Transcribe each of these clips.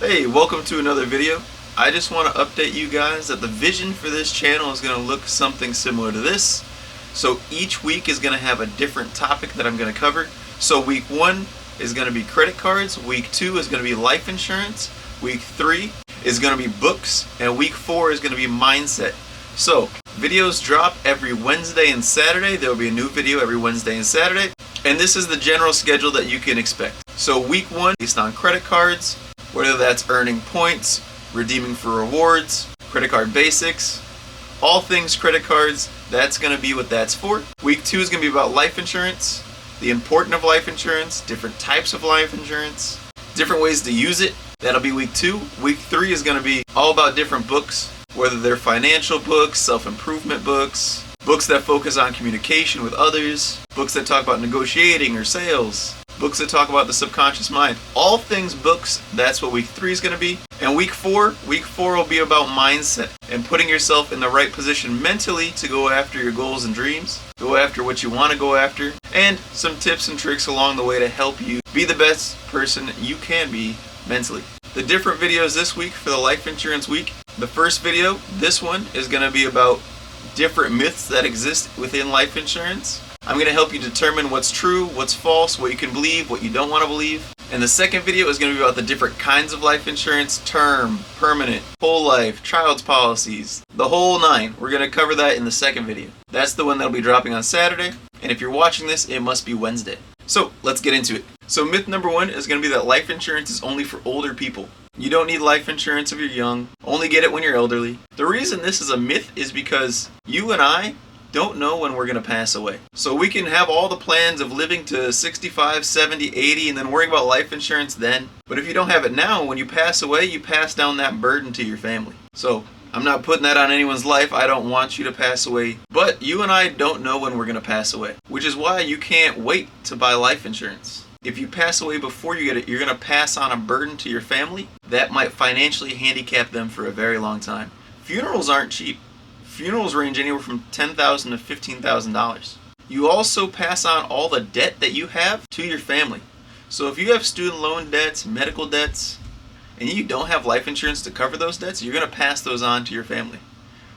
Hey, welcome to another video. I just want to update you guys that the vision for this channel is going to look something similar to this. So each week is going to have a different topic that I'm going to cover. So week 1 is going to be credit cards, week 2 is going to be life insurance, week 3 is going to be books, and week 4 is going to be mindset. So videos drop every Wednesday and Saturday. There will be a new video every Wednesday and Saturday. And this is the general schedule that you can expect. So week 1 based on credit cards, whether that's earning points, redeeming for rewards, credit card basics, all things credit cards, that's going to be what that's for. Week 2 is going to be about life insurance, the importance of life insurance, different types of life insurance, different ways to use it. That'll be week 2. Week 3 is going to be all about different books, whether they're financial books, self-improvement books, books that focus on communication with others, books that talk about negotiating or sales, books that talk about the subconscious mind. All things books, that's what week 3 is going to be. And week 4 will be about mindset and putting yourself in the right position mentally to go after your goals and dreams, go after what you want to go after, and some tips and tricks along the way to help you be the best person you can be mentally. The different videos this week for the life insurance week. The first video, this one, is going to be about different myths that exist within life insurance. I'm going to help you determine what's true, what's false, what you can believe, what you don't want to believe. And the second video is going to be about the different kinds of life insurance, term, permanent, whole life, child's policies, the whole 9. We're going to cover that in the second video. That's the one that'll be dropping on Saturday. And if you're watching this, it must be Wednesday. So let's get into it. So myth number 1 is going to be that life insurance is only for older people. You don't need life insurance if you're young. Only get it when you're elderly. The reason this is a myth is because you and I don't know when we're going to pass away. So we can have all the plans of living to 65, 70, 80 and then worrying about life insurance then. But if you don't have it now, when you pass away, you pass down that burden to your family. So I'm not putting that on anyone's life. I don't want you to pass away. But you and I don't know when we're going to pass away, which is why you can't wait to buy life insurance. If you pass away before you get it, you're going to pass on a burden to your family that might financially handicap them for a very long time. Funerals aren't cheap. Funerals range anywhere from $10,000 to $15,000. You also pass on all the debt that you have to your family. So if you have student loan debts, medical debts, and you don't have life insurance to cover those debts, you're going to pass those on to your family.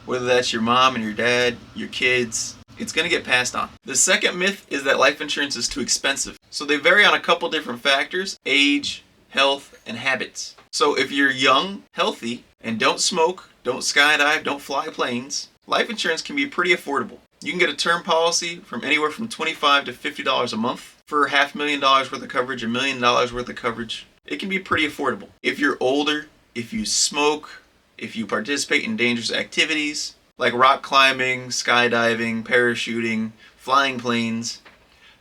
Whether that's your mom and your dad, your kids, it's going to get passed on. The second myth is that life insurance is too expensive. So they vary on a couple different factors: age, health, and habits. So if you're young, healthy, and don't smoke, don't skydive, don't fly planes, life insurance can be pretty affordable. You can get a term policy from anywhere from $25 to $50 a month for $500,000 worth of coverage, $1 million worth of coverage. It can be pretty affordable. If you're older, if you smoke, if you participate in dangerous activities like rock climbing, skydiving, parachuting, flying planes,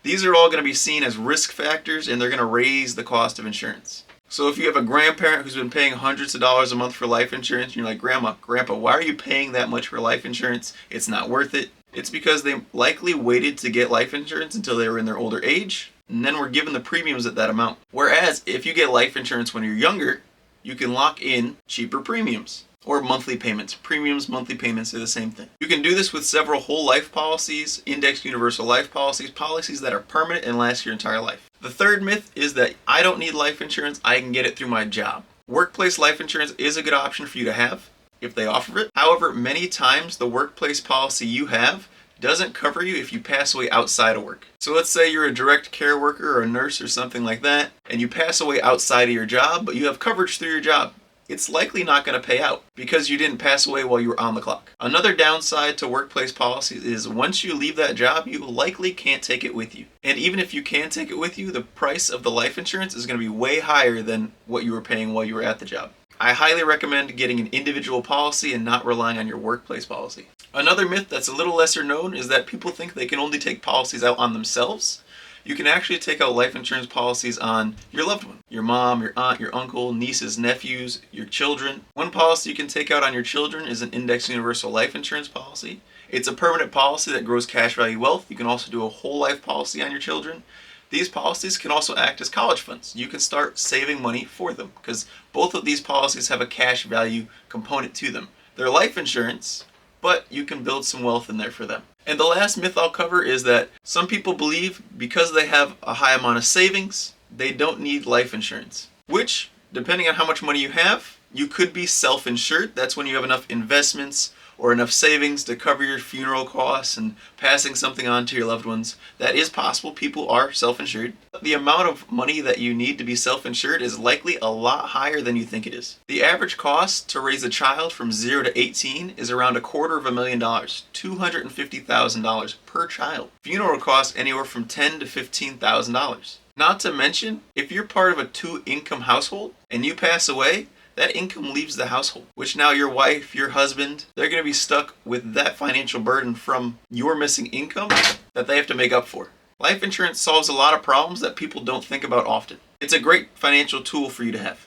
these are all going to be seen as risk factors and they're going to raise the cost of insurance. So if you have a grandparent who's been paying hundreds of dollars a month for life insurance, and you're like, Grandma, Grandpa, why are you paying that much for life insurance? It's not worth it. It's because they likely waited to get life insurance until they were in their older age, and then were given the premiums at that amount. Whereas if you get life insurance when you're younger, you can lock in cheaper premiums or monthly payments. Premiums, monthly payments are the same thing. You can do this with several whole life policies, indexed universal life policies, policies that are permanent and last your entire life. The third myth is that I don't need life insurance, I can get it through my job. Workplace life insurance is a good option for you to have if they offer it. However, many times the workplace policy you have doesn't cover you if you pass away outside of work. So let's say you're a direct care worker or a nurse or something like that, and you pass away outside of your job, but you have coverage through your job. It's likely not going to pay out because you didn't pass away while you were on the clock. Another downside to workplace policies is once you leave that job, you likely can't take it with you. And even if you can take it with you, the price of the life insurance is going to be way higher than what you were paying while you were at the job. I highly recommend getting an individual policy and not relying on your workplace policy. Another myth that's a little lesser known is that people think they can only take policies out on themselves. You can actually take out life insurance policies on your loved one, your mom, your aunt, your uncle, nieces, nephews, your children. One policy you can take out on your children is an indexed universal life insurance policy. It's a permanent policy that grows cash value wealth. You can also do a whole life policy on your children. These policies can also act as college funds. You can start saving money for them because both of these policies have a cash value component to them. They're life insurance, but you can build some wealth in there for them. And the last myth I'll cover is that some people believe because they have a high amount of savings, they don't need life insurance, which Depending on how much money you have, you could be self-insured. That's when you have enough investments or enough savings to cover your funeral costs and passing something on to your loved ones. That is possible. People are self-insured. The amount of money that you need to be self-insured is likely a lot higher than you think it is. The average cost to raise a child from 0 to 18 is around $250,000, $250,000 per child. Funeral costs anywhere from $10,000 to $15,000. Not to mention, if you're part of a 2-income household and you pass away, that income leaves the household, which now your wife, your husband, they're going to be stuck with that financial burden from your missing income that they have to make up for. Life insurance solves a lot of problems that people don't think about often. It's a great financial tool for you to have.